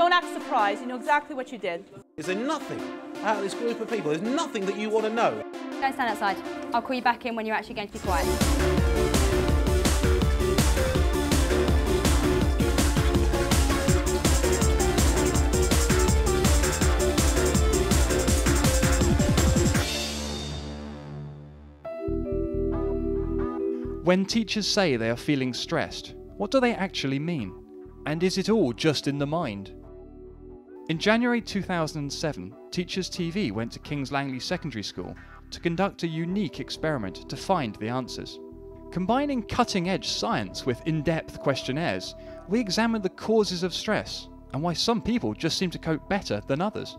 Don't act surprised, you know exactly what you did. Is there nothing out of this group of people, there's nothing that you want to know? Don't stand outside. I'll call you back in when you're actually going to be quiet. When teachers say they are feeling stressed, what do they actually mean? And is it all just in the mind? In January 2007, Teachers TV went to King's Langley Secondary School to conduct a unique experiment to find the answers. Combining cutting-edge science with in-depth questionnaires, we examined the causes of stress and why some people just seem to cope better than others.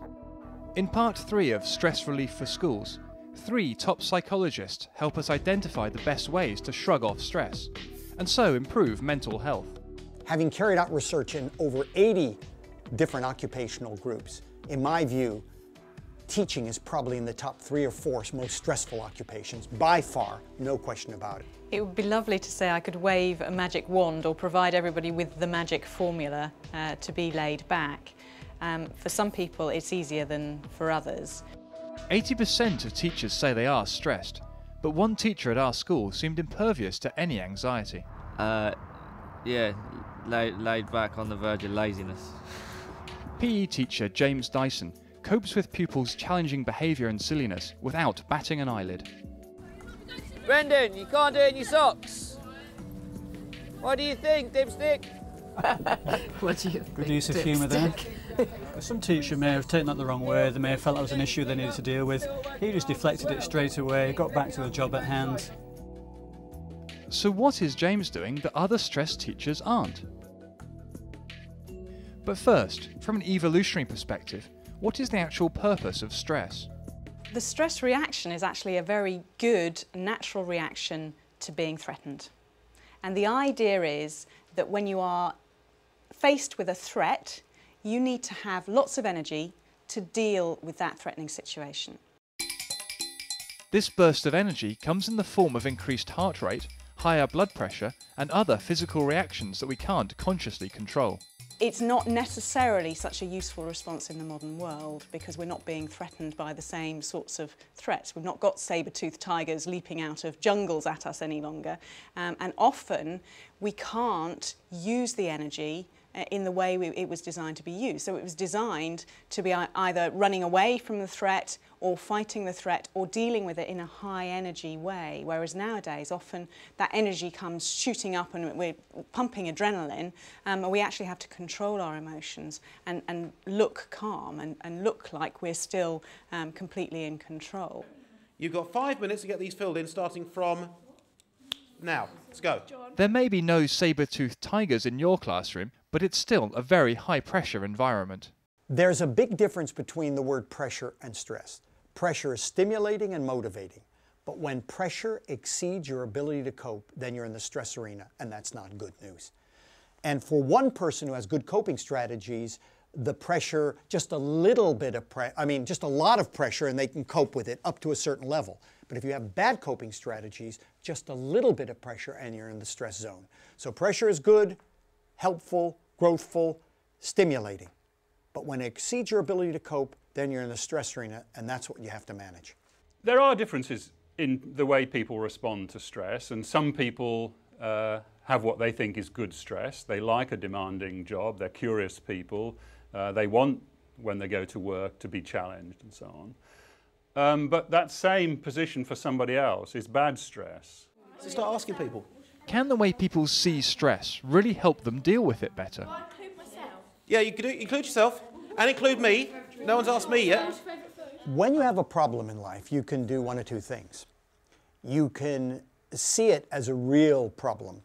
In part 3 of Stress Relief for Schools, 3 top psychologists help us identify the best ways to shrug off stress, and so improve mental health. Having carried out research in over 80 different occupational groups, in my view, teaching is probably in the top 3 or 4 most stressful occupations, by far, no question about it. It would be lovely to say I could wave a magic wand or provide everybody with the magic formula to be laid back. For some people it's easier than for others. 80% of teachers say they are stressed, but one teacher at our school seemed impervious to any anxiety. Yeah, laid back on the verge of laziness. PE teacher James Dyson copes with pupils' challenging behaviour and silliness without batting an eyelid. Brendan, you can't do it in your socks. What do you think, dipstick? What do you think? Good use of humour there. Some teacher may have taken that the wrong way, they may have felt that was an issue they needed to deal with. He just deflected it straight away, got back to the job at hand. So what is James doing that other stressed teachers aren't? But first, from an evolutionary perspective, what is the actual purpose of stress? The stress reaction is actually a very good natural reaction to being threatened. And the idea is that when you are faced with a threat, you need to have lots of energy to deal with that threatening situation. This burst of energy comes in the form of increased heart rate, higher blood pressure, and other physical reactions that we can't consciously control. It's not necessarily such a useful response in the modern world because we're not being threatened by the same sorts of threats. We've not got saber-toothed tigers leaping out of jungles at us any longer, and often we can't use the energy in the way it was designed to be used. So it was designed to be either running away from the threat or fighting the threat or dealing with it in a high energy way, whereas nowadays often that energy comes shooting up and we're pumping adrenaline, and we actually have to control our emotions and look calm and look like we're still completely in control. You've got 5 minutes to get these filled in, starting from now. Let's go. There may be no saber-toothed tigers in your classroom, but it's still a very high-pressure environment. There's a big difference between the word pressure and stress. Pressure is stimulating and motivating, but when pressure exceeds your ability to cope, then you're in the stress arena, and that's not good news. And for one person who has good coping strategies, the pressure, just a little bit of just a lot of pressure, and they can cope with it up to a certain level. But if you have bad coping strategies, just a little bit of pressure and you're in the stress zone. So pressure is good, helpful, growthful, stimulating. But when it exceeds your ability to cope, then you're in the stress arena, and that's what you have to manage. There are differences in the way people respond to stress, and some people have what they think is good stress. They like a demanding job, they're curious people, they want, when they go to work, to be challenged and so on. But that same position for somebody else is bad stress. So start asking people. Can the way people see stress really help them deal with it better? Yeah, you can include yourself and include me. No one's asked me yet. When you have a problem in life, you can do one of two things. You can see it as a real problem,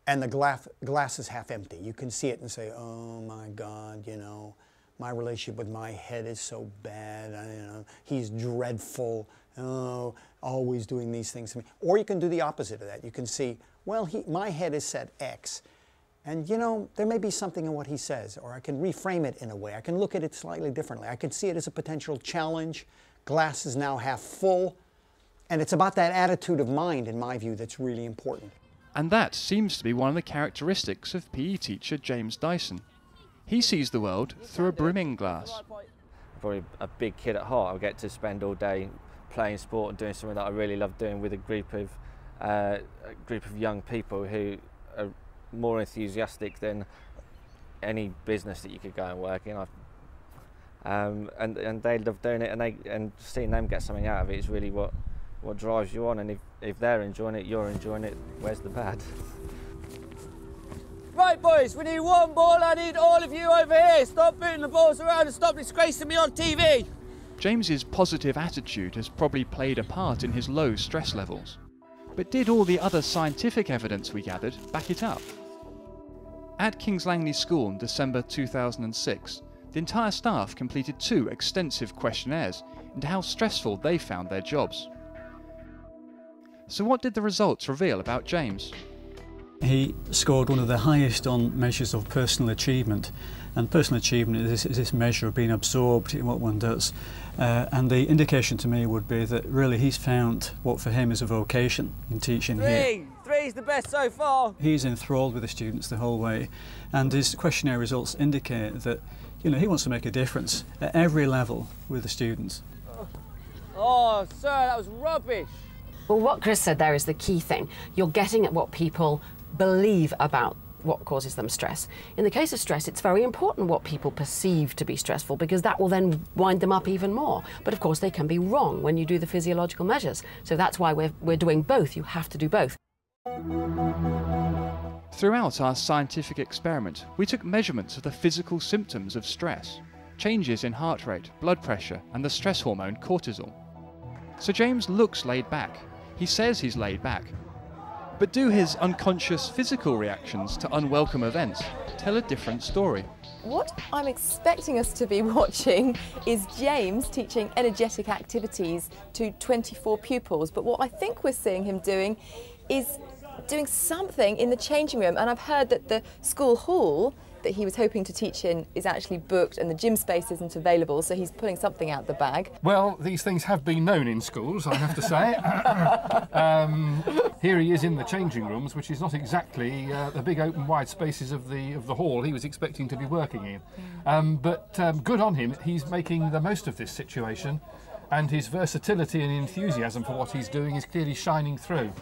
and the glass is half empty. You can see it and say, oh my God, you know, my relationship with my head is so bad, you know, he's dreadful, oh, always doing these things to me. Or you can do the opposite of that. You can see, well, my head is set X, and you know, there may be something in what he says, or I can reframe it in a way. I can look at it slightly differently. I can see it as a potential challenge. Glass is now half full, and it's about that attitude of mind, in my view, that's really important. And that seems to be one of the characteristics of PE teacher James Dyson. He sees the world through a brimming glass. Probably a big kid at heart. I get to spend all day playing sport and doing something that I really love doing with a group of young people who are more enthusiastic than any business that you could go and work in. And they love doing it, and seeing them get something out of it is really what drives you on. And if they're enjoying it, you're enjoying it. Where's the bad? Right, boys, we need one ball. I need all of you over here. Stop booting the balls around and stop disgracing me on TV. James's positive attitude has probably played a part in his low stress levels. But did all the other scientific evidence we gathered back it up? At King's Langley School in December 2006, the entire staff completed 2 extensive questionnaires into how stressful they found their jobs. So what did the results reveal about James? He scored one of the highest on measures of personal achievement, and personal achievement is this measure of being absorbed in what one does, and the indication to me would be that really he's found what for him is a vocation in teaching here. Three's the best so far. He's enthralled with the students the whole way, and his questionnaire results indicate that he wants to make a difference at every level with the students. Oh, sir, that was rubbish. Well, what Chris said there is the key thing. You're getting at what people believe about what causes them stress. In the case of stress, it's very important what people perceive to be stressful, because that will then wind them up even more. But of course, they can be wrong when you do the physiological measures. So that's why we're doing both. You have to do both. Throughout our scientific experiment, we took measurements of the physical symptoms of stress, changes in heart rate, blood pressure, and the stress hormone cortisol. So James looks laid back. He says he's laid back. But do his unconscious physical reactions to unwelcome events tell a different story? What I'm expecting us to be watching is James teaching energetic activities to 24 pupils, but what I think we're seeing him doing is doing something in the changing room, and I've heard that the school hall that he was hoping to teach in is actually booked and the gym space isn't available, so he's pulling something out the bag. Well, these things have been known in schools, I have to say. Here he is in the changing rooms, which is not exactly the big open wide spaces of the hall he was expecting to be working in. But good on him, he's making the most of this situation, and his versatility and enthusiasm for what he's doing is clearly shining through.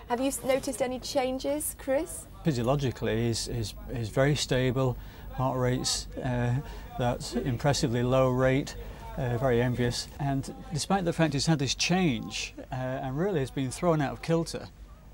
Have you noticed any changes, Chris? Physiologically, he's very stable, heart rate's that's impressively low rate, very envious. And despite the fact he's had this change and really has been thrown out of kilter,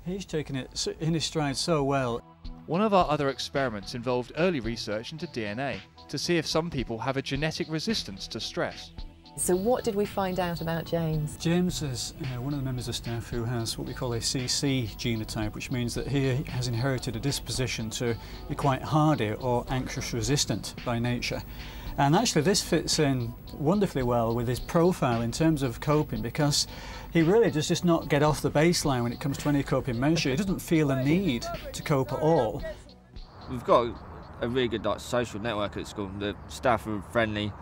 he's taken it in his stride so well. One of our other experiments involved early research into DNA to see if some people have a genetic resistance to stress. So what did we find out about James? James is one of the members of staff who has what we call a CC genotype, which means that he has inherited a disposition to be quite hardy or anxious resistant by nature. And actually this fits in wonderfully well with his profile in terms of coping, because he really does just not get off the baseline when it comes to any coping measure. He doesn't feel a need to cope at all. We've got a really good social network at school. The staff are friendly.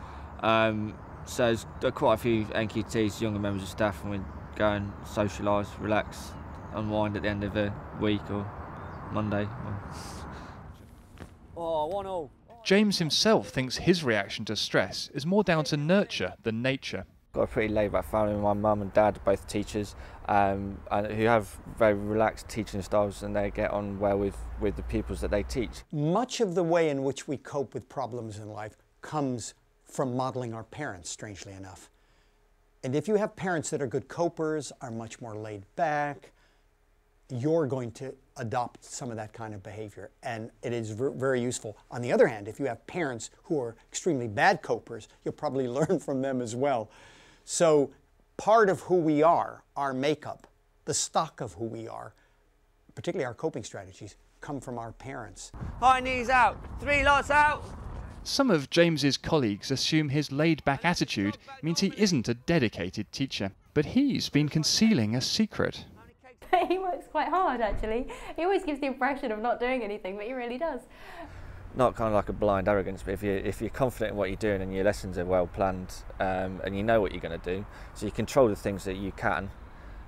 So there's quite a few NQTs, younger members of staff, and we go and socialise, relax, unwind at the end of the week or Monday. Oh, 1-1. James himself thinks his reaction to stress is more down to nurture than nature. Got a pretty laid-back family. My mum and dad are both teachers, and who have very relaxed teaching styles, and they get on well with the pupils that they teach. Much of the way in which we cope with problems in life comes from modeling our parents, strangely enough. And if you have parents that are good copers, are much more laid back, you're going to adopt some of that kind of behavior, and it is very useful. On the other hand, if you have parents who are extremely bad copers, you'll probably learn from them as well. So part of who we are, our makeup, the stock of who we are, particularly our coping strategies, come from our parents. High knees out, 3 lots out. Some of James's colleagues assume his laid-back attitude means he isn't a dedicated teacher, but he's been concealing a secret. He works quite hard, actually. He always gives the impression of not doing anything, but he really does. Not kind of like a blind arrogance, but if you're confident in what you're doing and your lessons are well planned, and you know what you're going to do, so you control the things that you can,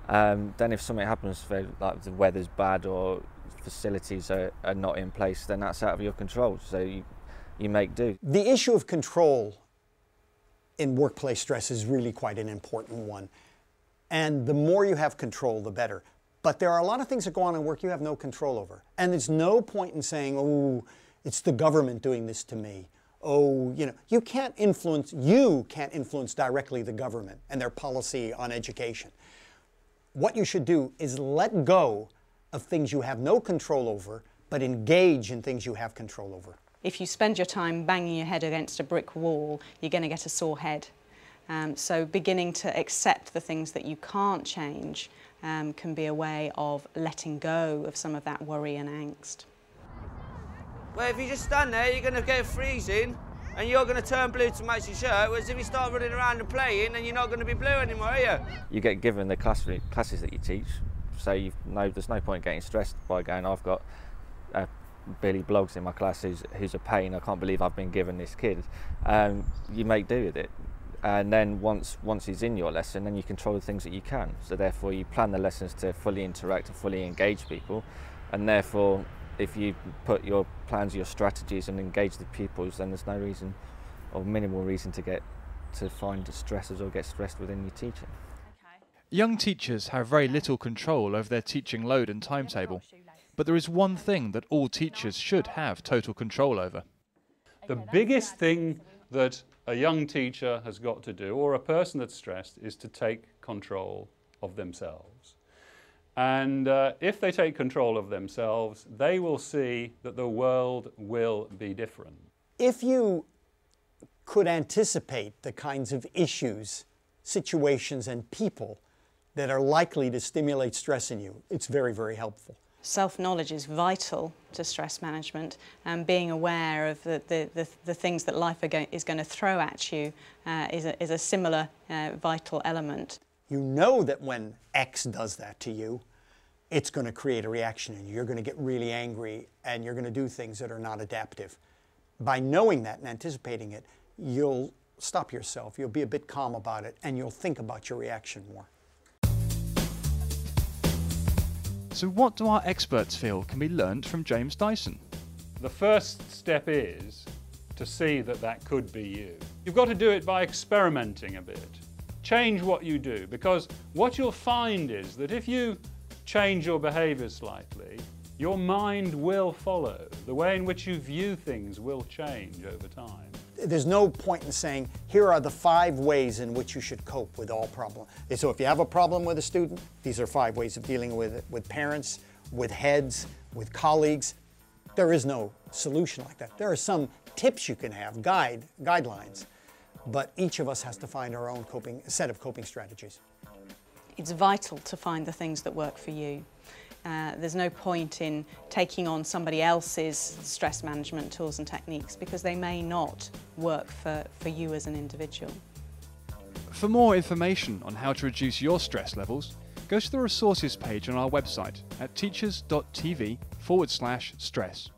then if something happens, like the weather's bad or facilities are not in place, then that's out of your control. So you make do. The issue of control in workplace stress is really quite an important one. And the more you have control, the better. But there are a lot of things that go on in work you have no control over. And there's no point in saying, oh, it's the government doing this to me. Oh, you know, you can't influence directly the government and their policy on education. What you should do is let go of things you have no control over, but engage in things you have control over. If you spend your time banging your head against a brick wall, you're going to get a sore head. So beginning to accept the things that you can't change can be a way of letting go of some of that worry and angst. Well, if you just stand there, you're going to get freezing and you're going to turn blue to match your shirt, whereas if you start running around and playing, then you're not going to be blue anymore, are you? You get given the classes that you teach, so there's no point getting stressed by going, I've got Billy Bloggs in my class who's a pain, I can't believe I've been given this kid. You make do with it. And then once he's in your lesson, then you control the things that you can. So therefore you plan the lessons to fully interact and fully engage people, and therefore if you put your plans, your strategies and engage the pupils, then there's no reason or minimal reason to find stressors or get stressed within your teaching. Young teachers have very little control over their teaching load and timetable, but there is one thing that all teachers should have total control over. The biggest thing that a young teacher has got to do, or a person that's stressed, is to take control of themselves. And if they take control of themselves, they will see that the world will be different. If you could anticipate the kinds of issues, situations, and people that are likely to stimulate stress in you, it's very, very helpful. Self-knowledge is vital to stress management, and being aware of the things that life is going to throw at you is a similar vital element. You know that when X does that to you, it's going to create a reaction in you. You're going to get really angry and you're going to do things that are not adaptive. By knowing that and anticipating it, you'll stop yourself, you'll be a bit calm about it, and you'll think about your reaction more. So what do our experts feel can be learnt from James Dyson? The first step is to see that that could be you. You've got to do it by experimenting a bit. Change what you do, because what you'll find is that if you change your behaviour slightly, your mind will follow. The way in which you view things will change over time. There's no point in saying, here are the 5 ways in which you should cope with all problems. So if you have a problem with a student, these are 5 ways of dealing with it, with parents, with heads, with colleagues. There is no solution like that. There are some tips you can have, guidelines, but each of us has to find our own set of coping strategies. It's vital to find the things that work for you. There's no point in taking on somebody else's stress management tools and techniques, because they may not work for you as an individual. For more information on how to reduce your stress levels, go to the resources page on our website at teachers.tv/stress.